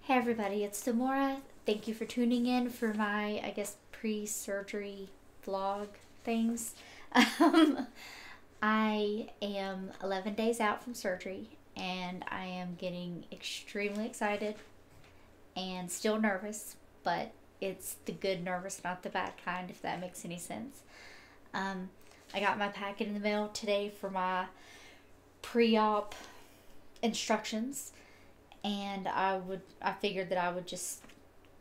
Hey everybody, it's Demora. Thank you for tuning in for my, pre-surgery vlog things. Um, I am 11 days out from surgery and I am getting extremely excited and still nervous, but it's the good nervous, not the bad kind, if that makes any sense. Um, I got my packet in the mail today for my pre-op instructions, and I figured that I would just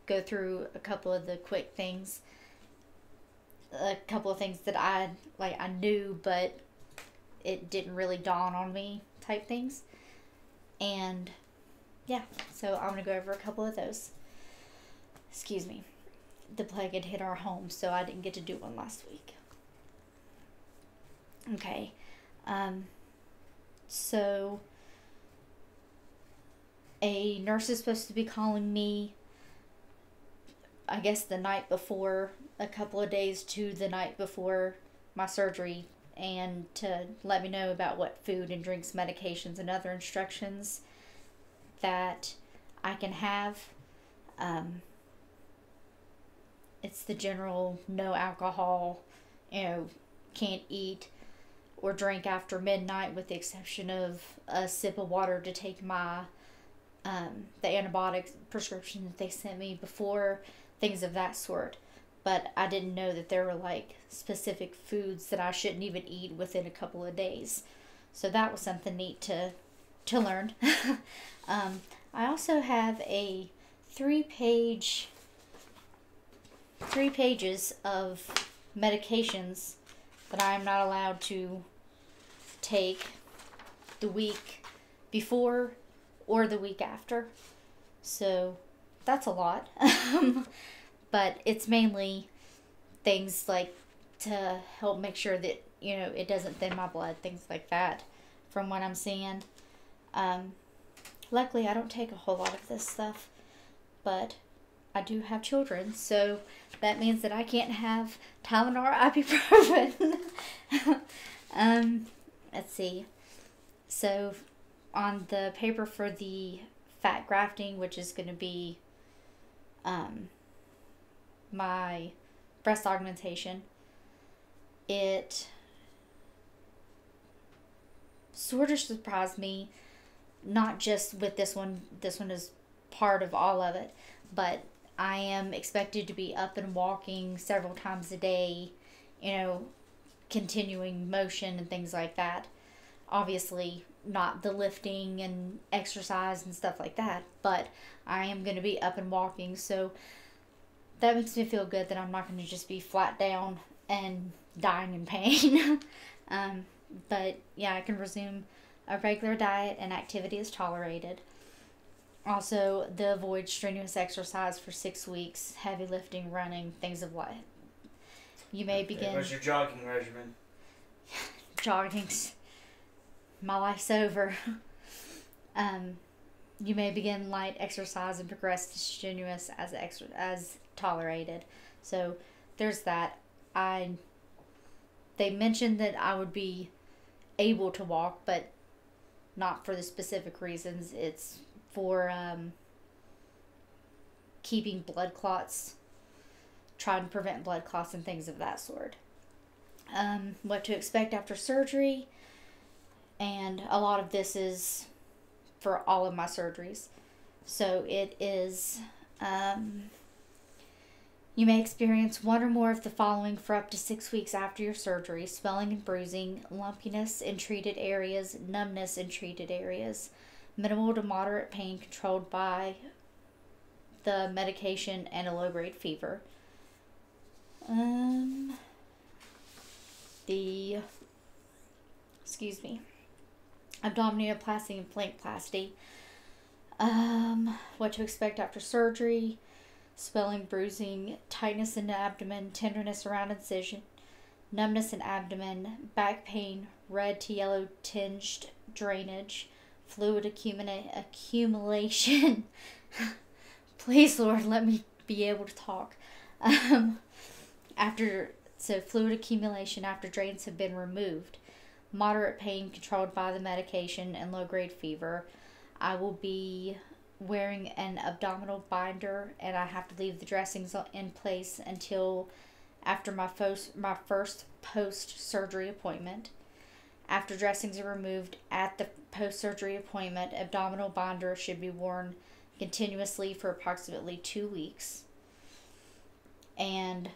go through a couple of the quick things, a couple of things that I knew but it didn't really dawn on me type things. And yeah, so I'm gonna go over a couple of those. Excuse me. The plague had hit our home, so I didn't get to do one last week. Okay. So a nurse is supposed to be calling me, I guess, the night before, a couple of days to the night before my surgery, and to let me know about what food and drinks, medications, and other instructions that I can have. It's the general no alcohol, can't eat or drink after midnight, with the exception of a sip of water to take my the antibiotic prescription that they sent me before, things of that sort. But I didn't know that there were specific foods that I shouldn't even eat within a couple of days. So that was something neat to learn. I also have a three pages of medications that I am not allowed to take the week before or the week after. So that's a lot. But it's mainly things like to help make sure that, it doesn't thin my blood, things like that, from what I'm seeing. Luckily, I don't take a whole lot of this stuff, but I do have children, so that means that I can't have Tylenol or ibuprofen. Let's see. So on the paper for the fat grafting, which is going to be my breast augmentation, it sort of surprised me, not just with this one is part of all of it, but I am expected to be up and walking several times a day, continuing motion and things like that. Obviously not the lifting and exercise and stuff like that, but I am going to be up and walking, so that makes me feel good that I'm not going to just be flat down and dying in pain. But yeah, I can resume a regular diet and activity is tolerated. Also, the avoid strenuous exercise for 6 weeks, heavy lifting, running, things of what. You may begin... What's your jogging regimen? Jogging's... my life's over. You may begin light exercise and progress to strenuous as tolerated. So there's that. They mentioned that I would be able to walk, but not for the specific reasons. It's for keeping blood clots, trying to prevent blood clots and things of that sort. What to expect after surgery, and a lot of this is for all of my surgeries. So it is, you may experience one or more of the following for up to 6 weeks after your surgery: swelling and bruising, lumpiness in treated areas, numbness in treated areas, minimal to moderate pain controlled by the medication, and a low-grade fever. Abdominoplasty and flankplasty. What to expect after surgery: swelling, bruising, tightness in the abdomen, tenderness around incision, numbness in abdomen, back pain, red to yellow tinged drainage, fluid accumulation. Please, Lord, let me be able to talk. Fluid accumulation after drains have been removed, moderate pain controlled by the medication, and low-grade fever. I will be wearing an abdominal binder, and I have to leave the dressings in place until after my first post surgery appointment. After dressings are removed at the post surgery appointment, abdominal binder should be worn continuously for approximately 2 weeks. And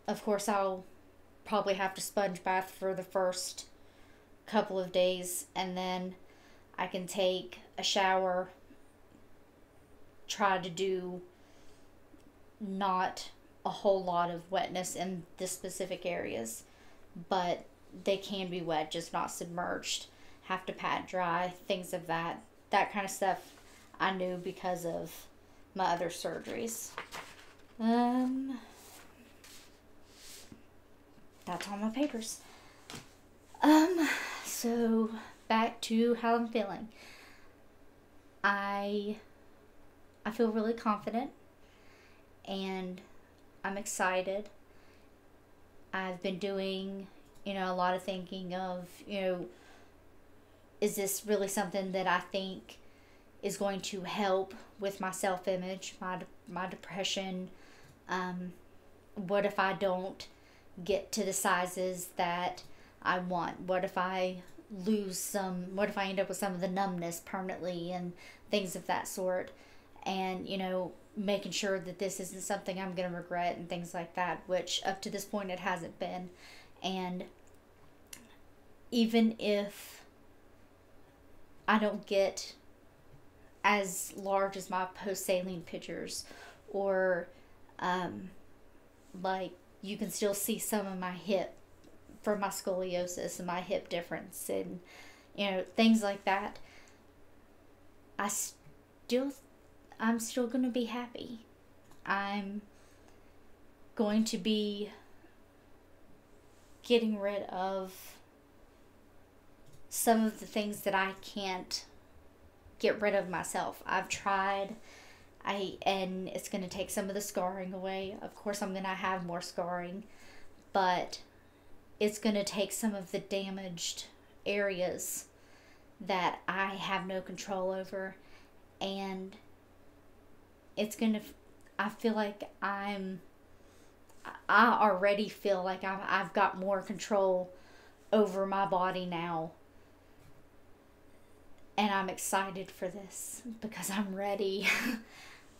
of course, I'll probably have to sponge bath for the first couple of days, and then I can take a shower, try to do not a whole lot of wetness in the specific areas, but they can be wet, just not submerged. Have to pat dry, things of that kind of stuff. I knew because of my other surgeries. That's all my papers. So back to how I'm feeling. I feel really confident, and I'm excited. I've been doing, a lot of thinking of, is this really something that I think is going to help with my self-image, my depression? What if I don't get to the sizes that I want? What if I what if I end up with some of the numbness permanently and things of that sort? And, making sure that this isn't something I'm going to regret and things like that, which up to this point it hasn't been. And even if I don't get as large as my post-saline pictures, or like you can still see some of my hip from my scoliosis and my hip difference and things like that, I'm still going to be happy. I'm going to be getting rid of some of the things that I can't get rid of myself. I've tried, and it's going to take some of the scarring away. Of course, I'm going to have more scarring, but it's going to take some of the damaged areas that I have no control over, and I feel like I already feel like I've got more control over my body now. And I'm excited for this because I'm ready.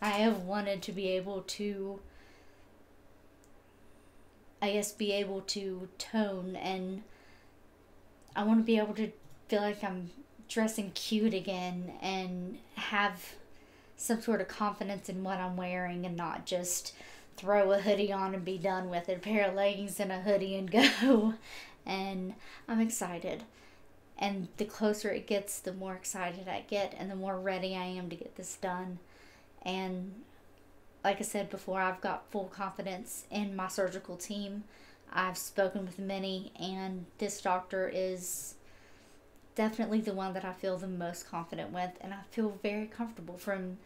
I have wanted to be able to, be able to tone, and I want to be able to feel like I'm dressing cute again and have some sort of confidence in what I'm wearing, and not just throw a hoodie on and be done with it. A pair of leggings and a hoodie and go. And I'm excited. And the closer it gets, the more excited I get, and the more ready I am to get this done. And like I said before, I've got full confidence in my surgical team. I've spoken with many, and this doctor is definitely the one that I feel the most confident with, and I feel very comfortable from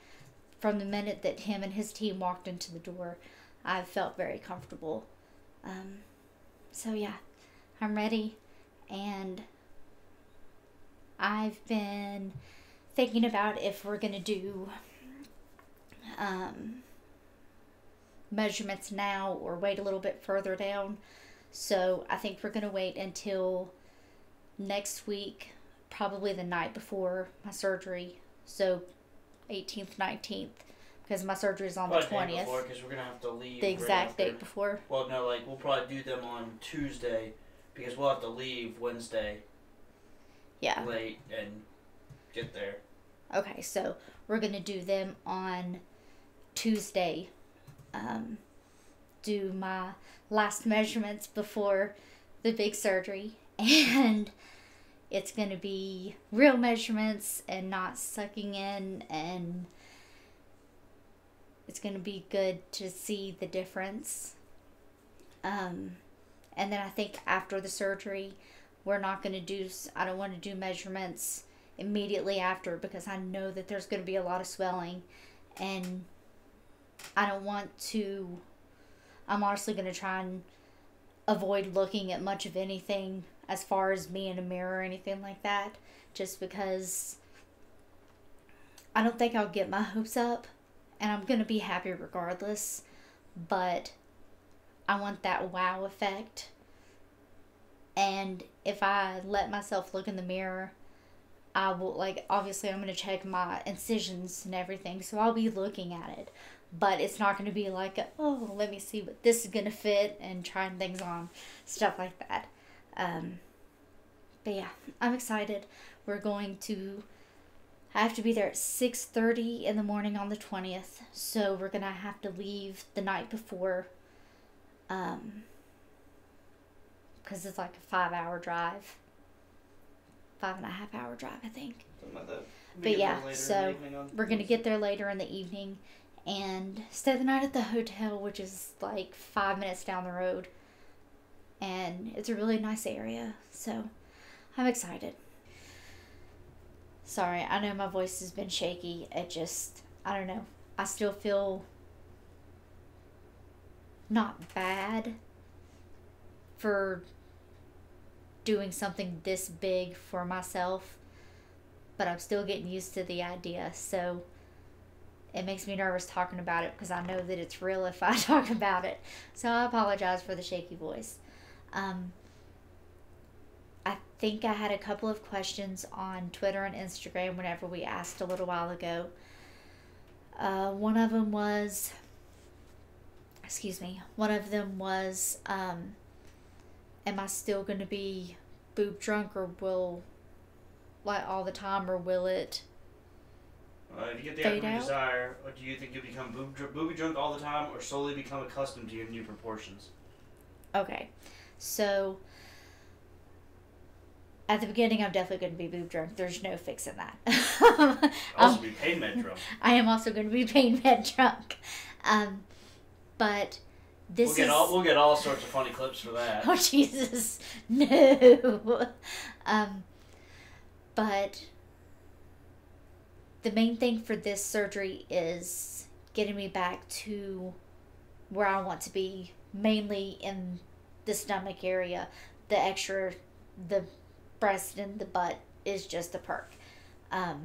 the minute that him and his team walked into the door. I felt very comfortable. So yeah, I'm ready, and I've been thinking about if we're gonna do measurements now or wait a little bit further down. So I think we're gonna wait until next week, probably the night before my surgery, so 18th, 19th, because my surgery is on the 20th. Because we're gonna have to leave the exact date before. Well, no, we'll probably do them on Tuesday, because we'll have to leave Wednesday. Yeah. Late and get there. Okay, so we're gonna do them on Tuesday. Do my last measurements before the big surgery, and it's going to be real measurements and not sucking in, and it's going to be good to see the difference. And then I think after the surgery, I don't want to do measurements immediately after, because I know that there's going to be a lot of swelling, and I'm honestly going to try and avoid looking at much of anything as far as me in a mirror or anything like that, just because I don't think I'll get my hopes up, and I'm going to be happy regardless, but I want that wow effect. And if I let myself look in the mirror, I will, like, obviously I'm going to check my incisions and everything, so I'll be looking at it. But it's not going to be like, oh, let me see what this is going to fit and trying things on, stuff like that. But yeah, I'm excited. We're going to, I have to be there at 6:30 in the morning on the 20th, so we're going to have to leave the night before, because it's like a 5-hour drive. 5.5-hour drive, I think. Something like that. But yeah, so we're going to get there later in the evening and stay the night at the hotel, which is like 5 minutes down the road. And it's a really nice area, so I'm excited. Sorry, I know my voice has been shaky. It just, I don't know. I still feel not bad for doing something this big for myself, but I'm still getting used to the idea, so it makes me nervous talking about it because I know that it's real if I talk about it. So I apologize for the shaky voice. I think I had a couple of questions on Twitter and Instagram whenever we asked a little while ago. One of them was, am I still going to be boob drunk, or will, like, all the time, or will it if you get the fade item you out? desire, or do you think you'll become booby drunk all the time, or slowly become accustomed to your new proportions? Okay, so at the beginning, I'm definitely going to be boob drunk. There's no fixing that. Also be pain med drunk. I am also going to be pain med drunk. But this we'll get all sorts of funny clips for that. Oh, Jesus. No. But the main thing for this surgery is getting me back to where I want to be, mainly in the stomach area. The breast and the butt is just a perk. I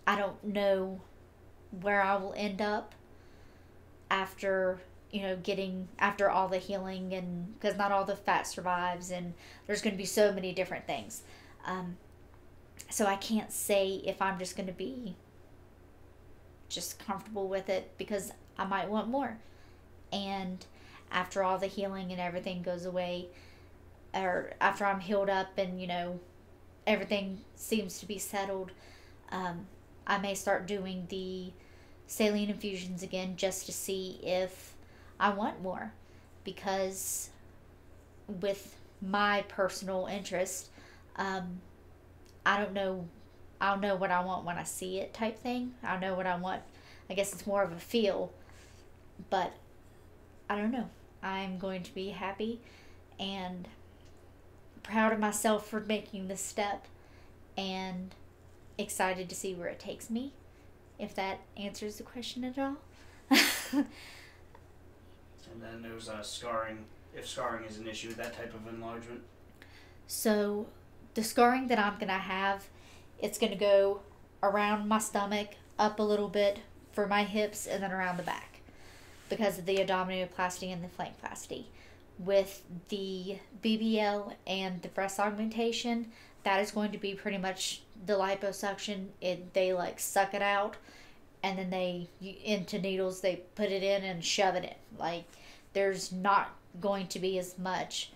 don't know where I will end up after after all the healing, and because not all the fat survives, and there's going to be so many different things. So I can't say if I'm just going to be just comfortable with it, because I might want more. And after all the healing and everything goes away, or after I'm healed up and, everything seems to be settled, I may start doing the saline infusions again just to see if I want more. Because with my personal interest, I don't know. I'll know what I want when I see it, type thing. I'll know what I want. I guess it's more of a feel. But I don't know. I'm going to be happy and proud of myself for making this step, and excited to see where it takes me, if that answers the question at all. And then there's scarring, if scarring is an issue, that type of enlargement. So the scarring that I'm going to have, it's going to go around my stomach, up a little bit for my hips, and then around the back because of the abdominoplasty and the flankplasty. With the BBL and the breast augmentation, that is going to be pretty much the liposuction. They like suck it out, and then into needles, they put it in and shove it in. Like, there's not going to be as much,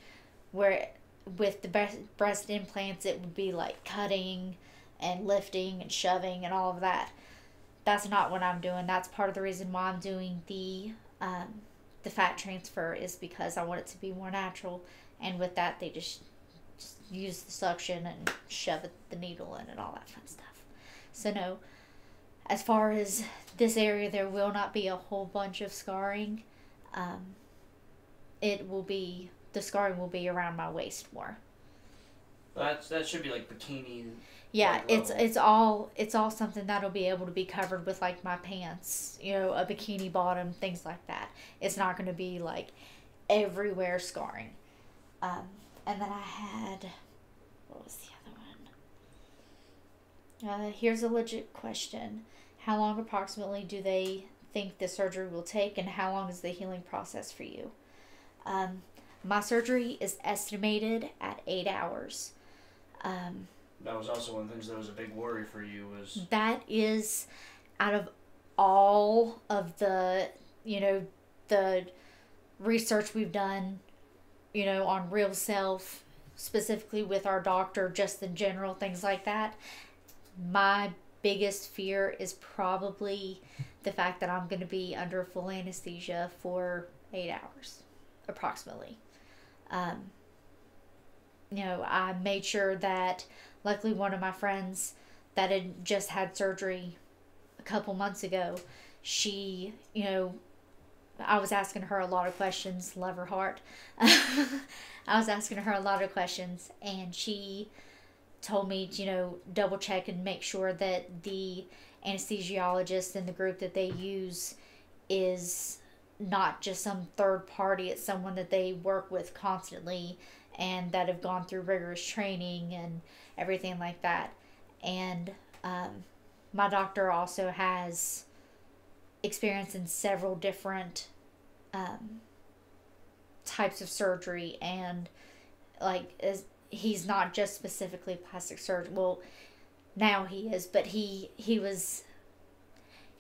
where with the breast implants, it would be like cutting and lifting and shoving and all of that. That's not what I'm doing. That's part of the reason why I'm doing the fat transfer, is because I want it to be more natural. And with that, they just use the suction and shove the needle in and all that fun stuff. So no, as far as this area, there will not be a whole bunch of scarring. The scarring will be around my waist more. That should be like bikini. Yeah, level. it's all something that'll be able to be covered with, like, my pants, a bikini bottom, things like that. It's not going to be like everywhere scarring. And then I had, what was the other one? Here's a legit question. How long approximately do they think the surgery will take, and how long is the healing process for you? My surgery is estimated at 8 hours. That was also one of the things that was a big worry for you was... That is out of all of the, the research we've done, on Real Self, specifically with our doctor, just in general, things like that. My biggest fear is probably the fact that I'm going to be under full anesthesia for 8 hours, approximately. I made sure that, luckily, one of my friends that had just had surgery a couple months ago, she, I was asking her a lot of questions, love her heart. I was asking her a lot of questions, and she told me to, double check and make sure that the anesthesiologist in the group that they use is not just some third party. It's someone that they work with constantly and that have gone through rigorous training and everything like that. And my doctor also has experience in several different types of surgery, and he's not just specifically plastic surgery. Well, now he is, but he's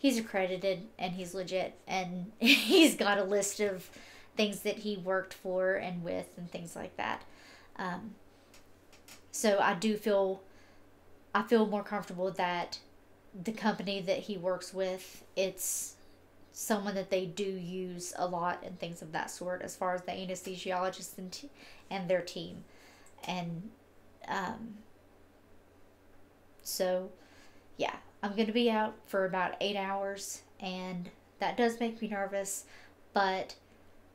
accredited and he's legit, and he's got a list of things that he worked for and with and things like that. So I feel more comfortable that the company that he works with, it's someone that they do use a lot and things of that sort, as far as the anesthesiologist and their team. And so yeah, I'm going to be out for about 8 hours, and that does make me nervous, but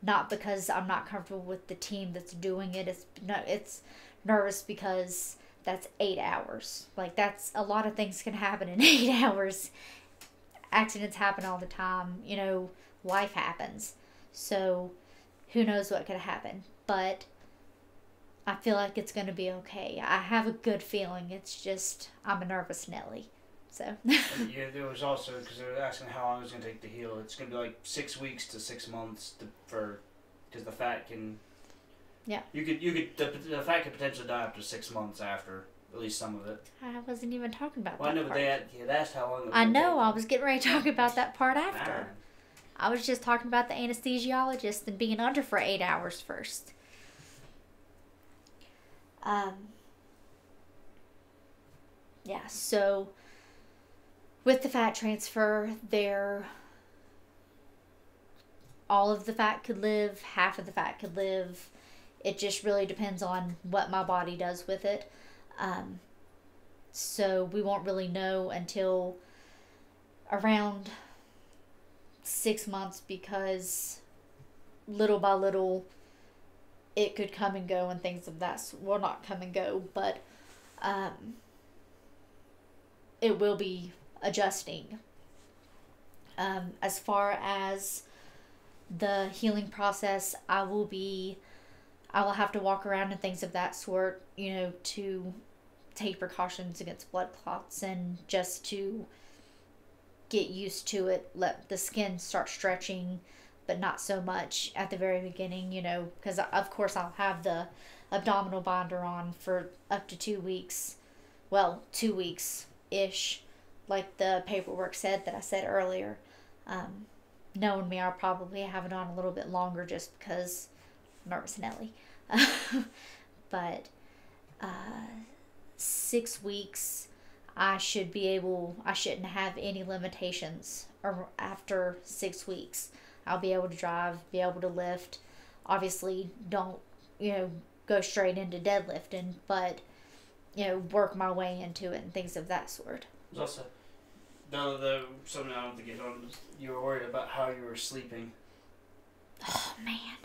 not because I'm not comfortable with the team that's doing it. It's nervous because that's 8 hours. That's a lot of things can happen in 8 hours. Accidents happen all the time. Life happens. So who knows what could happen. But I feel like it's going to be okay. I have a good feeling. It's just I'm a nervous Nelly. So. Yeah, there was also, because they were asking how long it's going to take to heal. It's going to be 6 weeks to 6 months because the fat can. Yeah. The fat could potentially die up to 6 months after, at least some of it. I wasn't even talking about that. Well, I know, part. but they had asked how long. I know. I was getting ready to talk about that part after. I was just talking about the anesthesiologist and being under for 8 hours first. Yeah. So with the fat transfer, all of the fat could live, half of the fat could live. It just really depends on what my body does with it. So we won't really know until around 6 months, because little by little it could come and go and things of that. Well, not come and go, but it will be adjusting. As far as the healing process, I will have to walk around and things of that sort, to take precautions against blood clots and just to get used to it, let the skin start stretching, but not so much at the very beginning, because of course I'll have the abdominal binder on for up to 2 weeks. Well, 2 weeks-ish, like the paperwork said that I said earlier. Knowing me, I'll probably have it on a little bit longer just because I'm nervous Nelly. But 6 weeks, I shouldn't have any limitations after 6 weeks. I'll be able to drive, be able to lift. Obviously, don't, go straight into deadlifting, but, work my way into it and things of that sort. There's also, something I don't think you were worried about how you were sleeping. Oh, man.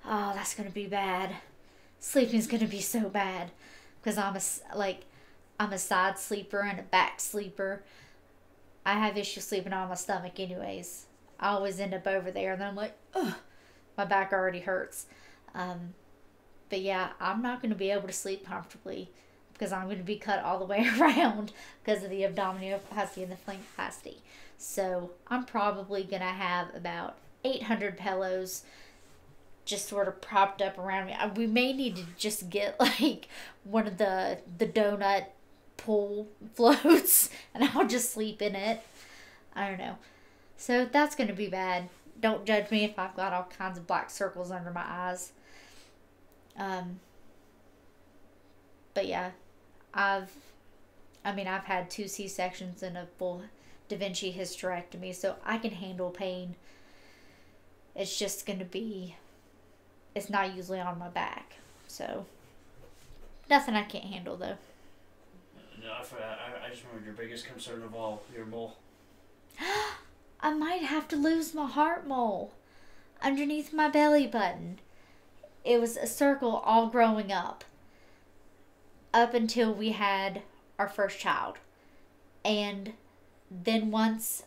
Oh, that's going to be bad. Sleeping's going to be so bad. Because I'm a side sleeper and a back sleeper. I have issues sleeping on my stomach anyways. I always end up over there and then I'm like, ugh, my back already hurts. But yeah, I'm not going to be able to sleep comfortably. because I'm going to be cut all the way around because of the abdominoplasty and the flankoplasty. So I'm probably going to have about 800 pillows just sort of propped up around me. We may need to just get like one of the donut pool floats and I'll just sleep in it. I don't know. So that's going to be bad. Don't judge me if I've got all kinds of black circles under my eyes. But yeah, I've had 2 C-sections and a full Da Vinci hysterectomy, so I can handle pain. It's just going to be, it's not usually on my back. So, nothing I can't handle though. No, I just remembered your biggest concern of all, your mole. I might have to lose my heart mole underneath my belly button. It was a circle all growing up until we had our first child. And then once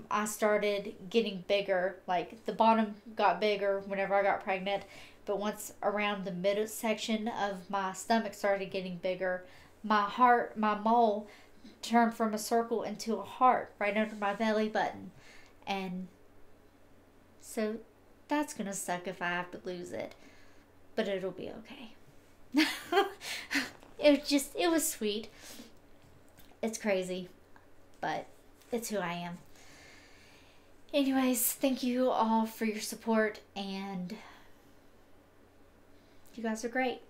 I started getting bigger, like the bottom got bigger whenever I got pregnant, but once around the middle section of my stomach started getting bigger, my mole turned from a circle into a heart right under my belly button. And so that's gonna suck if I have to lose it, but it'll be okay. It was sweet. It's crazy, but it's who I am. Anyways, thank you all for your support, and you guys are great.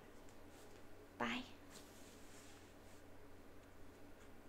Bye.